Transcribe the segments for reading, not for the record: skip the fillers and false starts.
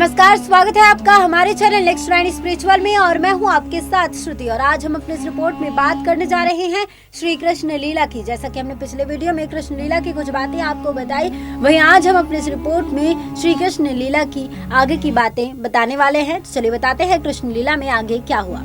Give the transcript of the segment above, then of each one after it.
नमस्कार, स्वागत है आपका हमारे चैनल नेक्स्ट राइड स्पिरिचुअल में और मैं हूं आपके साथ श्रुति। और आज हम अपने इस रिपोर्ट में बात करने जा रहे हैं श्री कृष्ण लीला की। जैसा कि हमने पिछले वीडियो में कृष्ण लीला की कुछ बातें आपको बताई, वहीं आज हम अपने इस रिपोर्ट में श्री कृष्ण लीला की आगे की बातें बताने वाले हैं। चलिए बताते हैं कृष्ण लीला में आगे क्या हुआ।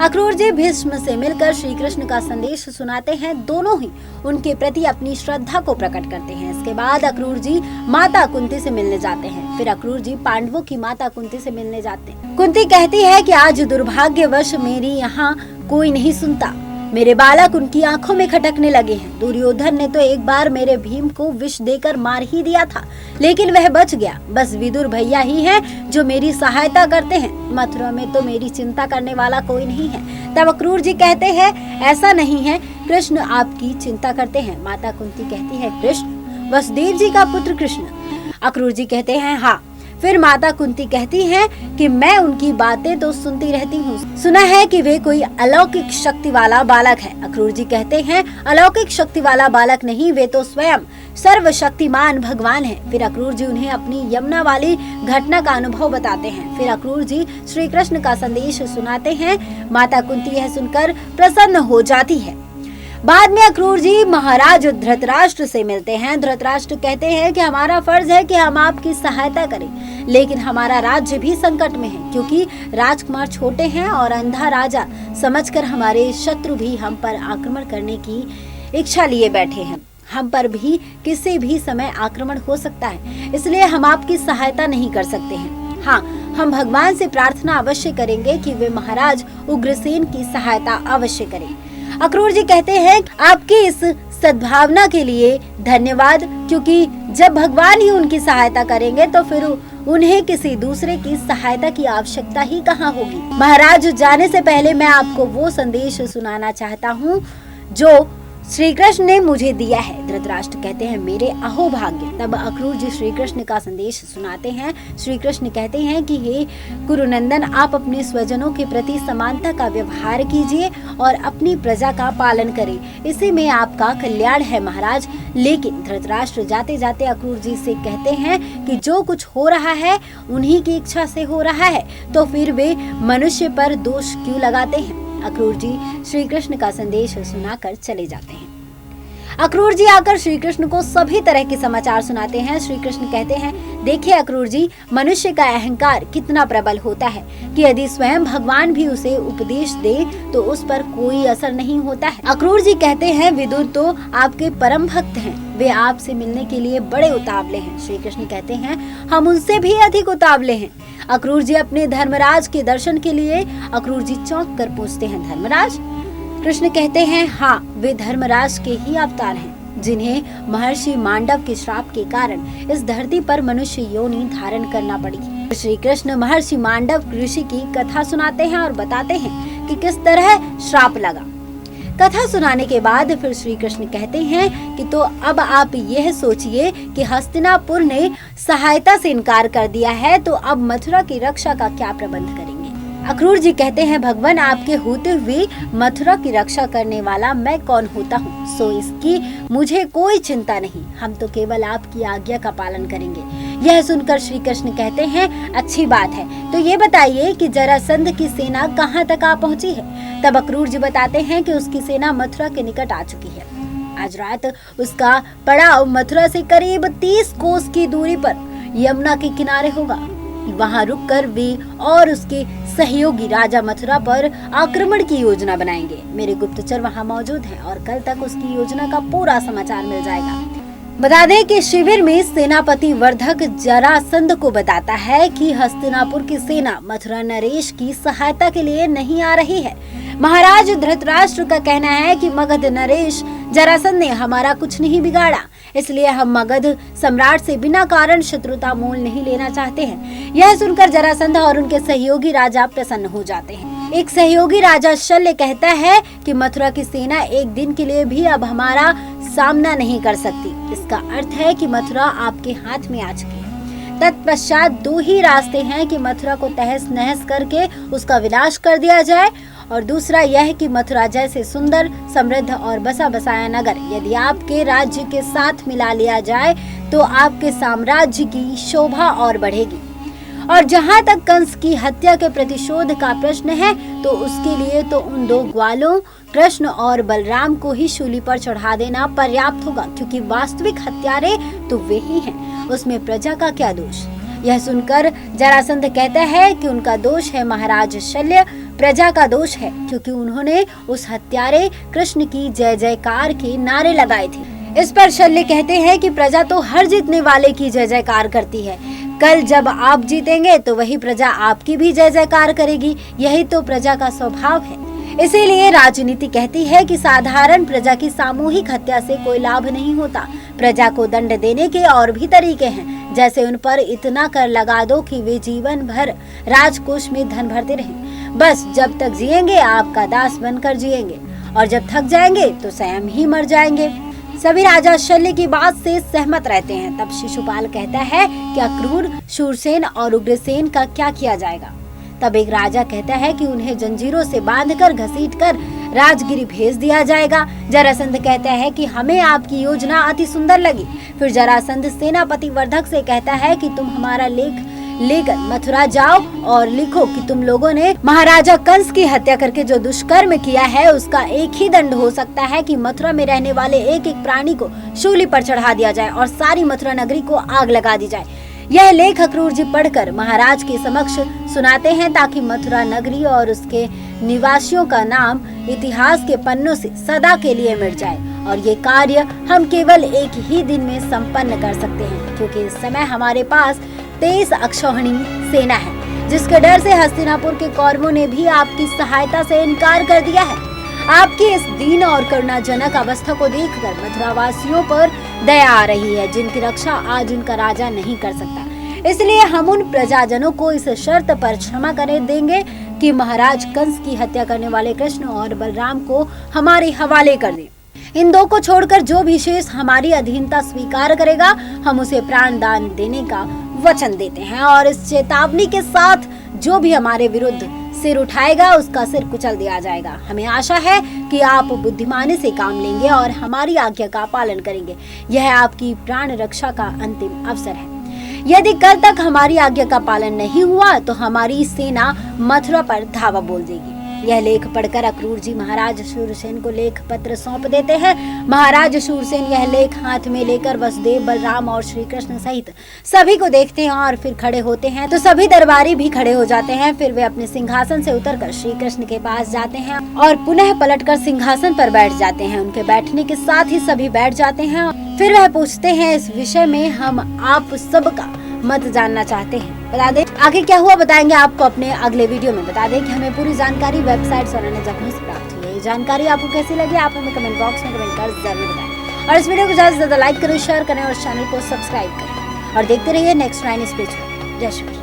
अक्रूर जी भीष्म से मिलकर श्री कृष्ण का संदेश सुनाते हैं। दोनों ही उनके प्रति अपनी श्रद्धा को प्रकट करते हैं। इसके बाद अक्रूर जी माता कुंती से मिलने जाते हैं। फिर अक्रूर जी पांडवों की माता कुंती से मिलने जाते हैं। कुंती कहती है कि आज दुर्भाग्यवश मेरी यहाँ कोई नहीं सुनता। मेरे बालक उनकी आंखों में खटकने लगे हैं। दुर्योधन ने तो एक बार मेरे भीम को विष देकर मार ही दिया था, लेकिन वह बच गया। बस विदुर भैया ही हैं जो मेरी सहायता करते हैं। मथुरा में तो मेरी चिंता करने वाला कोई नहीं है। तब अक्रूर जी कहते हैं, ऐसा नहीं है, कृष्ण आपकी चिंता करते हैं। माता कुंती कहती है, कृष्ण वसुदेव जी का पुत्र कृष्ण? अक्रूर जी कहते हैं, हाँ। फिर माता कुंती कहती हैं कि मैं उनकी बातें तो सुनती रहती हूँ, सुना है कि वे कोई अलौकिक शक्ति वाला बालक है। अक्रूर जी कहते हैं, अलौकिक शक्ति वाला बालक नहीं, वे तो स्वयं सर्वशक्तिमान भगवान है। फिर अक्रूर जी उन्हें अपनी यमुना वाली घटना का अनुभव बताते हैं। फिर अक्रूर जी श्री कृष्ण का संदेश सुनाते हैं। माता कुंती यह सुनकर प्रसन्न हो जाती है। बाद में अक्रूर जी महाराज धृतराष्ट्र से मिलते हैं। धृतराष्ट्र कहते हैं कि हमारा फर्ज है कि हम आपकी सहायता करें, लेकिन हमारा राज्य भी संकट में है, क्योंकि राजकुमार छोटे हैं और अंधा राजा समझकर हमारे शत्रु भी हम पर आक्रमण करने की इच्छा लिए बैठे हैं। हम पर भी किसी भी समय आक्रमण हो सकता है, इसलिए हम आपकी सहायता नहीं कर सकते हैं। हाँ, हम भगवान से प्रार्थना अवश्य करेंगे कि वे महाराज उग्रसेन की सहायता अवश्य करें। अक्रूर जी कहते हैं, आपकी इस सद्भावना के लिए धन्यवाद, क्योंकि जब भगवान ही उनकी सहायता करेंगे तो फिर उन्हें किसी दूसरे की सहायता की आवश्यकता ही कहाँ होगी। महाराज, जाने से पहले मैं आपको वो संदेश सुनाना चाहता हूँ जो श्री कृष्ण ने मुझे दिया है। धृतराष्ट्र कहते हैं, मेरे अहोभाग्य। तब अक्रूर जी श्री कृष्ण का संदेश सुनाते हैं। श्री कृष्ण कहते हैं कि हे कुरुनंदन, आप अपने स्वजनों के प्रति समानता का व्यवहार कीजिए और अपनी प्रजा का पालन करें, इसी में आपका कल्याण है महाराज। लेकिन धृतराष्ट्र जाते जाते अक्रूर जी से कहते हैं कि जो कुछ हो रहा है उन्हीं की इच्छा से हो रहा है, तो फिर वे मनुष्य पर दोष क्यों लगाते हैं। अक्रूर जी श्री कृष्ण का संदेश सुनाकर चले जाते हैं। अक्रूर जी आकर श्री कृष्ण को सभी तरह के समाचार सुनाते हैं। श्री कृष्ण कहते हैं, देखिए अक्रूर जी, मनुष्य का अहंकार कितना प्रबल होता है कि यदि स्वयं भगवान भी उसे उपदेश दे तो उस पर कोई असर नहीं होता है। अक्रूर जी कहते हैं, विदुर तो आपके परम भक्त हैं, वे आपसे मिलने के लिए बड़े उतावले हैं। श्री कृष्ण कहते हैं, हम उनसे भी अधिक उतावले हैं। अक्रूर जी अपने धर्मराज के दर्शन के लिए अक्रूर जी चौंक कर पूछते हैं, धर्मराज? कृष्ण कहते हैं, हाँ, वे धर्मराज के ही अवतार हैं, जिन्हें महर्षि मांडव के श्राप के कारण इस धरती पर मनुष्य योनि धारण करना पड़ी। श्री कृष्ण महर्षि मांडव ऋषि की कथा सुनाते हैं और बताते हैं कि किस तरह श्राप लगा। कथा सुनाने के बाद फिर श्री कृष्ण कहते हैं कि तो अब आप यह सोचिए कि हस्तिनापुर ने सहायता से इनकार कर दिया है, तो अब मथुरा की रक्षा का क्या प्रबंध करेंगे। अक्रूर जी कहते हैं, भगवान, आपके होते हुए मथुरा की रक्षा करने वाला मैं कौन होता हूँ, सो इसकी मुझे कोई चिंता नहीं, हम तो केवल आपकी आज्ञा का पालन करेंगे। यह सुनकर श्री कृष्ण कहते हैं, अच्छी बात है, तो ये बताइए कि जरासंध की सेना कहाँ तक आ पहुँची है। तब अक्रूर जी बताते हैं कि उसकी सेना मथुरा के निकट आ चुकी है। आज रात उसका पड़ाव मथुरा से करीब 30 कोस की दूरी पर यमुना के किनारे होगा। वहां रुककर वे और उसके सहयोगी राजा मथुरा पर आक्रमण की योजना बनाएंगे। मेरे गुप्तचर वहां मौजूद हैं और कल तक उसकी योजना का पूरा समाचार मिल जाएगा। बता दें कि शिविर में सेनापति वर्धक जरासंध को बताता है कि हस्तिनापुर की सेना मथुरा नरेश की सहायता के लिए नहीं आ रही है। महाराज धृतराष्ट्र का कहना है कि मगध नरेश जरासंध ने हमारा कुछ नहीं बिगाड़ा, इसलिए हम मगध सम्राट से बिना कारण शत्रुता मोल नहीं लेना चाहते हैं। यह सुनकर जरासंध और उनके सहयोगी राजा प्रसन्न हो जाते हैं। एक सहयोगी राजा शल्य कहता है कि मथुरा की सेना एक दिन के लिए भी अब हमारा सामना नहीं कर सकती। इसका अर्थ है कि मथुरा आपके हाथ में आ चुकी है। तत्पश्चात दो ही रास्ते हैं कि मथुरा को तहस नहस करके उसका विनाश कर दिया जाए, और दूसरा यह कि मथुरा जैसे सुंदर, समृद्ध और बसा बसाया नगर यदि आपके राज्य के साथ मिला लिया जाए तो आपके साम्राज्य की शोभा और बढ़ेगी। और जहाँ तक कंस की हत्या के प्रतिशोध का प्रश्न है तो उसके लिए तो उन दो ग्वालों कृष्ण और बलराम को ही शूली पर चढ़ा देना पर्याप्त होगा, क्योंकि वास्तविक हत्यारे तो वे ही हैं। उसमें प्रजा का क्या दोष? यह सुनकर जरासंध कहता है कि उनका दोष है महाराज शल्य, प्रजा का दोष है क्योंकि उन्होंने उस हत्यारे कृष्ण की जय जयकार के नारे लगाए थे। इस पर शल्य कहते हैं कि प्रजा तो हर जीतने वाले की जय जयकार करती है। कल जब आप जीतेंगे तो वही प्रजा आपकी भी जय जयकार करेगी, यही तो प्रजा का स्वभाव है। इसीलिए राजनीति कहती है कि साधारण प्रजा की सामूहिक हत्या से कोई लाभ नहीं होता। प्रजा को दंड देने के और भी तरीके हैं, जैसे उन पर इतना कर लगा दो कि वे जीवन भर राजकोष में धन भरते रहें। बस जब तक जिएंगे आपका दास बनकर जिएंगे, और जब थक जाएंगे तो स्वयं ही मर जाएंगे। सभी राजा शल्य की बात से सहमत रहते हैं। तब शिशुपाल कहता है कि अक्रूर, शूरसेन और उग्रसेन का क्या किया जाएगा? तब एक राजा कहता है कि उन्हें जंजीरों से बांधकर घसीटकर राजगिरी भेज दिया जाएगा। जरासंध कहता है कि हमें आपकी योजना अति सुंदर लगी। फिर जरासंध सेनापति वर्धक से कहता है कि तुम हमारा लेख लेकर मथुरा जाओ और लिखो कि तुम लोगों ने महाराजा कंस की हत्या करके जो दुष्कर्म किया है उसका एक ही दंड हो सकता है कि मथुरा में रहने वाले एक एक प्राणी को शूली पर चढ़ा दिया जाए और सारी मथुरा नगरी को आग लगा दी जाए। यह लेख अक्रूर जी पढ़कर महाराज के समक्ष सुनाते हैं ताकि मथुरा नगरी और उसके निवासियों का नाम इतिहास के पन्नों से सदा के लिए मिट जाए। और ये कार्य हम केवल एक ही दिन में संपन्न कर सकते हैं, क्योंकि इस समय हमारे पास 23 अक्षौहिणी सेना है, जिसके डर से हस्तिनापुर के कौरवों ने भी आपकी सहायता से इनकार कर दिया है। आपकी इस दीन और करुणाजनक अवस्था को देखकर मथुरा वासियों पर दया आ रही है, जिनकी रक्षा आज उनका राजा नहीं कर सकता। इसलिए हम उन प्रजाजनों को इस शर्त पर क्षमा कर देंगे कि महाराज कंस की हत्या करने वाले कृष्ण और बलराम को हमारे हवाले कर दें। इन दो को छोड़कर जो भी शेष हमारी अधीनता स्वीकार करेगा, हम उसे प्राण दान देने का वचन देते हैं। और इस चेतावनी के साथ जो भी हमारे विरुद्ध सिर उठाएगा उसका सिर कुचल दिया जाएगा। हमें आशा है कि आप बुद्धिमानी से काम लेंगे और हमारी आज्ञा का पालन करेंगे। यह आपकी प्राण रक्षा का अंतिम अवसर है। यदि कल तक हमारी आज्ञा का पालन नहीं हुआ तो हमारी सेना मथुरा पर धावा बोल देगी। यह लेख पढ़कर अक्रूर जी महाराज शूरसेन को लेख पत्र सौंप देते हैं। महाराज शूरसेन यह लेख हाथ में लेकर वसुदेव, बलराम और श्री कृष्ण सहित सभी को देखते हैं और फिर खड़े होते हैं तो सभी दरबारी भी खड़े हो जाते हैं। फिर वे अपने सिंहासन से उतरकर श्री कृष्ण के पास जाते हैं और पुनः पलटकर सिंहासन पर बैठ जाते हैं। उनके बैठने के साथ ही सभी बैठ जाते हैं। फिर वह पूछते हैं, इस विषय में हम आप सबका मत जानना चाहते हैं, बता दें आगे क्या हुआ। बताएंगे आपको अपने अगले वीडियो में। बता दें कि हमें पूरी जानकारी वेबसाइट और अन्य जगहों से प्राप्त हुई है। ये जानकारी आपको कैसी लगी आप हमें कमेंट बॉक्स में कमेंट कर जरूर बताएं। और इस वीडियो को ज्यादा से ज्यादा लाइक करें, शेयर करें और चैनल को सब्सक्राइब करें और देखते रहिए नेक्स्ट 9 स्पीच। जय श्री कृष्ण।